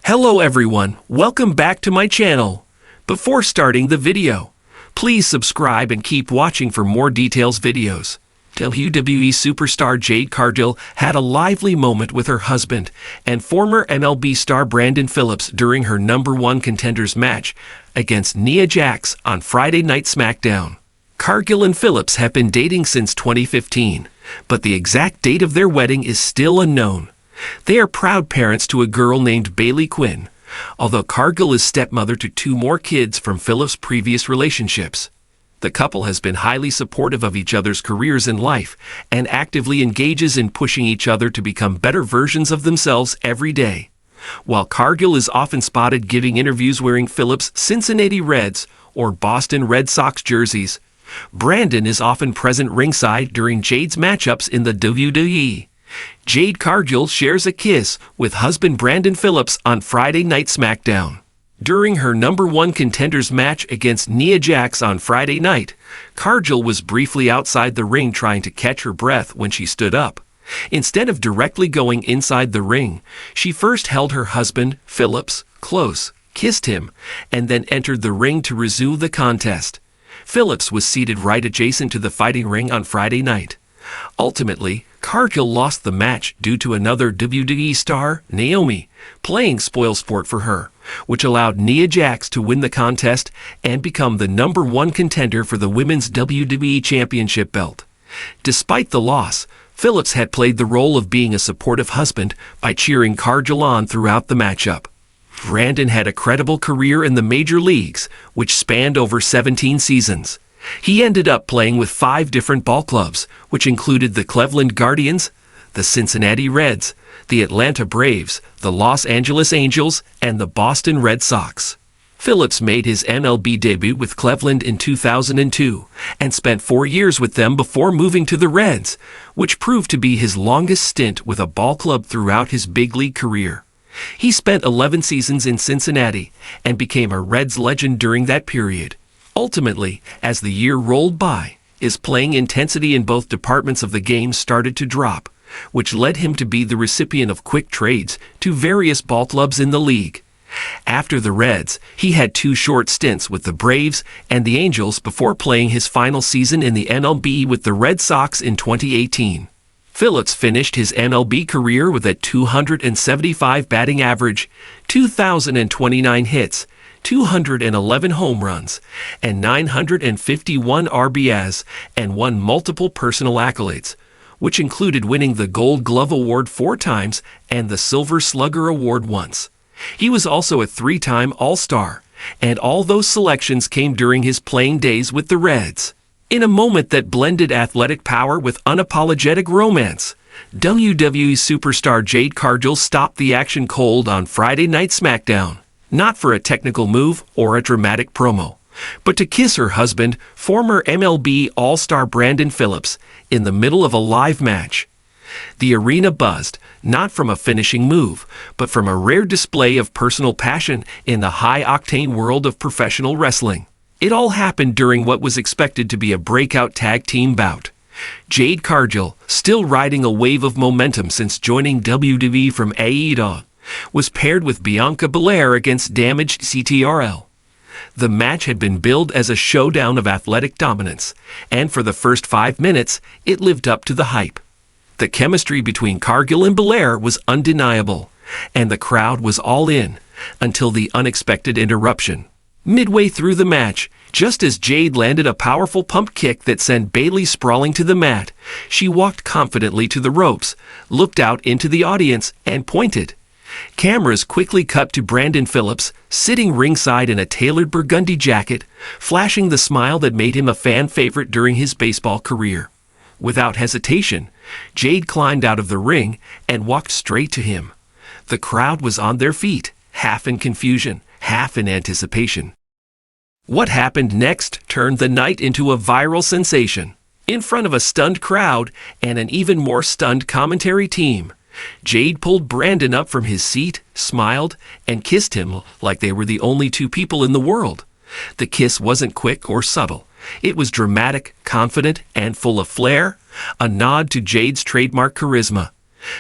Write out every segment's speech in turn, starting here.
Hello everyone, welcome back to my channel. Before starting the video, please subscribe and keep watching for more details videos. WWE superstar Jade Cargill had a lively moment with her husband and former MLB star Brandon Phillips during her #1 Contenders match against Nia Jax on Friday Night SmackDown. Cargill and Phillips have been dating since 2015, but the exact date of their wedding is still unknown. They are proud parents to a girl named Bailey Quinn, although Cargill is stepmother to 2 more kids from Phillips' previous relationships. The couple has been highly supportive of each other's careers in life and actively engages in pushing each other to become better versions of themselves every day. While Cargill is often spotted giving interviews wearing Phillips' Cincinnati Reds or Boston Red Sox jerseys, Brandon is often present ringside during Jade's matchups in the WWE. Jade Cargill shares a kiss with husband Brandon Phillips on Friday Night SmackDown. During her #1 Contenders match against Nia Jax on Friday night, Cargill was briefly outside the ring trying to catch her breath when she stood up. Instead of directly going inside the ring, she first held her husband, Phillips, close, kissed him, and then entered the ring to resume the contest. Phillips was seated right adjacent to the fighting ring on Friday night. Ultimately, Cargill lost the match due to another WWE star, Naomi, playing spoilsport for her, which allowed Nia Jax to win the contest and become the #1 contender for the Women's WWE Championship belt. Despite the loss, Phillips had played the role of being a supportive husband by cheering Cargill on throughout the matchup. Brandon had a credible career in the major leagues, which spanned over 17 seasons. He ended up playing with 5 different ball clubs, which included the Cleveland Guardians, the Cincinnati Reds, the Atlanta Braves, the Los Angeles Angels, and the Boston Red Sox. Phillips made his MLB debut with Cleveland in 2002 and spent 4 years with them before moving to the Reds, which proved to be his longest stint with a ball club throughout his big league career. He spent 11 seasons in Cincinnati and became a Reds legend during that period. Ultimately, as the year rolled by, his playing intensity in both departments of the game started to drop, which led him to be the recipient of quick trades to various ball clubs in the league. After the Reds, he had 2 short stints with the Braves and the Angels before playing his final season in the MLB with the Red Sox in 2018. Phillips finished his MLB career with a .275 batting average, 2,029 hits, 211 home runs, and 951 RBIs, and won multiple personal accolades, which included winning the Gold Glove Award 4 times and the Silver Slugger Award once. He was also a 3-time All-Star, and all those selections came during his playing days with the Reds. In a moment that blended athletic power with unapologetic romance, WWE superstar Jade Cargill stopped the action cold on Friday Night SmackDown, not for a technical move or a dramatic promo, but to kiss her husband, former MLB All-Star Brandon Phillips, in the middle of a live match. The arena buzzed, not from a finishing move, but from a rare display of personal passion in the high-octane world of professional wrestling. It all happened during what was expected to be a breakout tag team bout. Jade Cargill, still riding a wave of momentum since joining WWE from AEW, was paired with Bianca Belair against Damaged CTRL. The match had been billed as a showdown of athletic dominance, and for the first 5 minutes, it lived up to the hype. The chemistry between Cargill and Belair was undeniable, and the crowd was all in, until the unexpected interruption. Midway through the match, just as Jade landed a powerful pump kick that sent Bailey sprawling to the mat, she walked confidently to the ropes, looked out into the audience, and pointed. Cameras quickly cut to Brandon Phillips, sitting ringside in a tailored burgundy jacket, flashing the smile that made him a fan favorite during his baseball career. Without hesitation, Jade climbed out of the ring and walked straight to him. The crowd was on their feet, half in confusion, half in anticipation. What happened next turned the night into a viral sensation. In front of a stunned crowd and an even more stunned commentary team, Jade pulled Brandon up from his seat, smiled, and kissed him like they were the only 2 people in the world. The kiss wasn't quick or subtle. It was dramatic, confident, and full of flair, a nod to Jade's trademark charisma.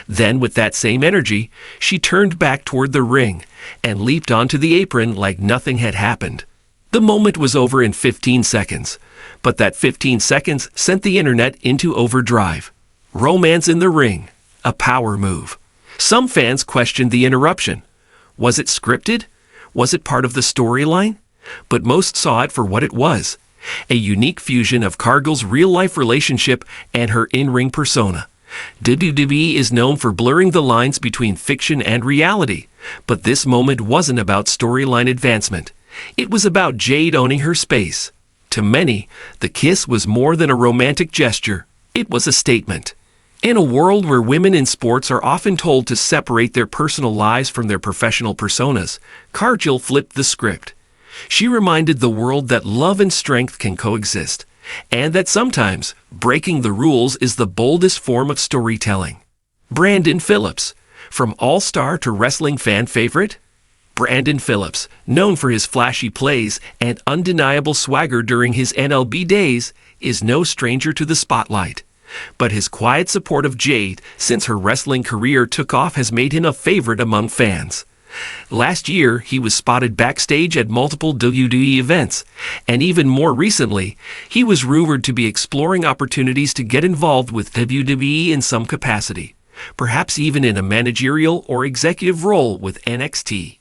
Then, with that same energy, she turned back toward the ring and leaped onto the apron like nothing had happened. The moment was over in 15 seconds, but that 15 seconds sent the internet into overdrive. Romance in the ring, a power move. Some fans questioned the interruption. Was it scripted? Was it part of the storyline? But most saw it for what it was, a unique fusion of Cargill's real-life relationship and her in-ring persona. WWE is known for blurring the lines between fiction and reality, but this moment wasn't about storyline advancement. It was about Jade owning her space. To many, the kiss was more than a romantic gesture. It was a statement. In a world where women in sports are often told to separate their personal lives from their professional personas, Cargill flipped the script. She reminded the world that love and strength can coexist, and that sometimes breaking the rules is the boldest form of storytelling. Brandon Phillips, from all-star to wrestling fan favorite. Brandon Phillips, known for his flashy plays and undeniable swagger during his MLB days, is no stranger to the spotlight. But his quiet support of Jade since her wrestling career took off has made him a favorite among fans. Last year, he was spotted backstage at multiple WWE events, and even more recently, he was rumored to be exploring opportunities to get involved with WWE in some capacity, perhaps even in a managerial or executive role with NXT.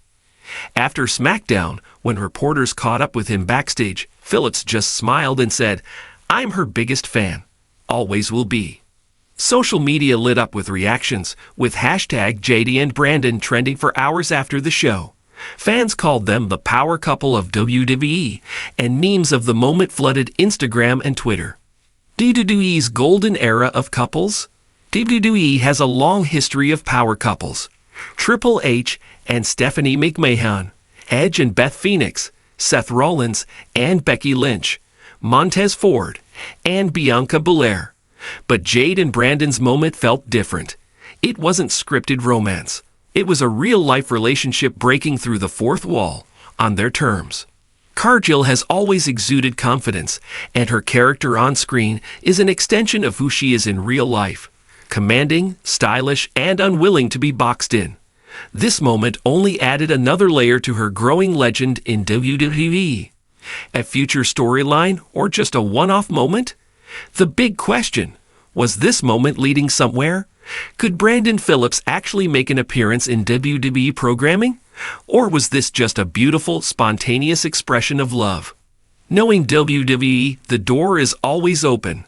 After SmackDown, when reporters caught up with him backstage, Phillips just smiled and said, "I'm her biggest fan. Always will be." Social media lit up with reactions, with hashtag JD and Brandon trending for hours after the show. Fans called them the power couple of WWE, and memes of the moment flooded Instagram and Twitter. WWE's golden era of couples? WWE has a long history of power couples. Triple H and Stephanie McMahon, Edge and Beth Phoenix, Seth Rollins and Becky Lynch, Montez Ford, and Bianca Belair. But Jade and Brandon's moment felt different. It wasn't scripted romance. It was a real-life relationship breaking through the fourth wall, on their terms. Cargill has always exuded confidence, and her character on screen is an extension of who she is in real life. Commanding, stylish, and unwilling to be boxed in. This moment only added another layer to her growing legend in WWE. A future storyline or just a one-off moment? The big question, was this moment leading somewhere? Could Brandon Phillips actually make an appearance in WWE programming? Or was this just a beautiful, spontaneous expression of love? Knowing WWE, the door is always open.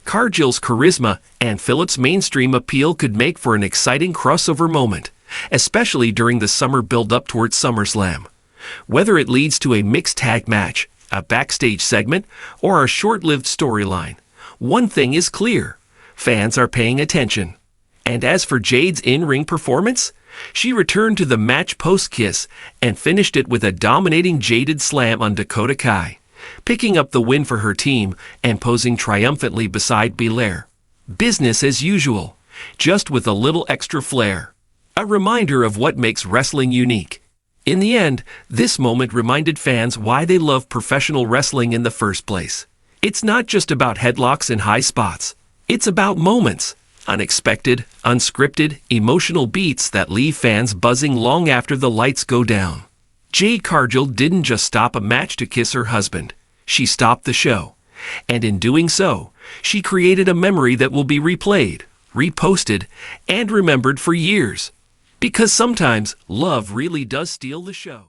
Cargill's charisma and Phillips' mainstream appeal could make for an exciting crossover moment, especially during the summer build-up towards SummerSlam. Whether it leads to a mixed tag match, a backstage segment, or a short-lived storyline, one thing is clear: fans are paying attention. And as for Jade's in-ring performance, she returned to the match post-kiss and finished it with a dominating Jaded Slam on Dakota Kai, picking up the win for her team and posing triumphantly beside Belair. Business as usual, just with a little extra flair. A reminder of what makes wrestling unique. In the end, this moment reminded fans why they love professional wrestling in the first place. It's not just about headlocks and high spots. It's about moments, unexpected, unscripted, emotional beats that leave fans buzzing long after the lights go down. Jade Cargill didn't just stop a match to kiss her husband. She stopped the show. And in doing so, she created a memory that will be replayed, reposted, and remembered for years. Because sometimes love really does steal the show.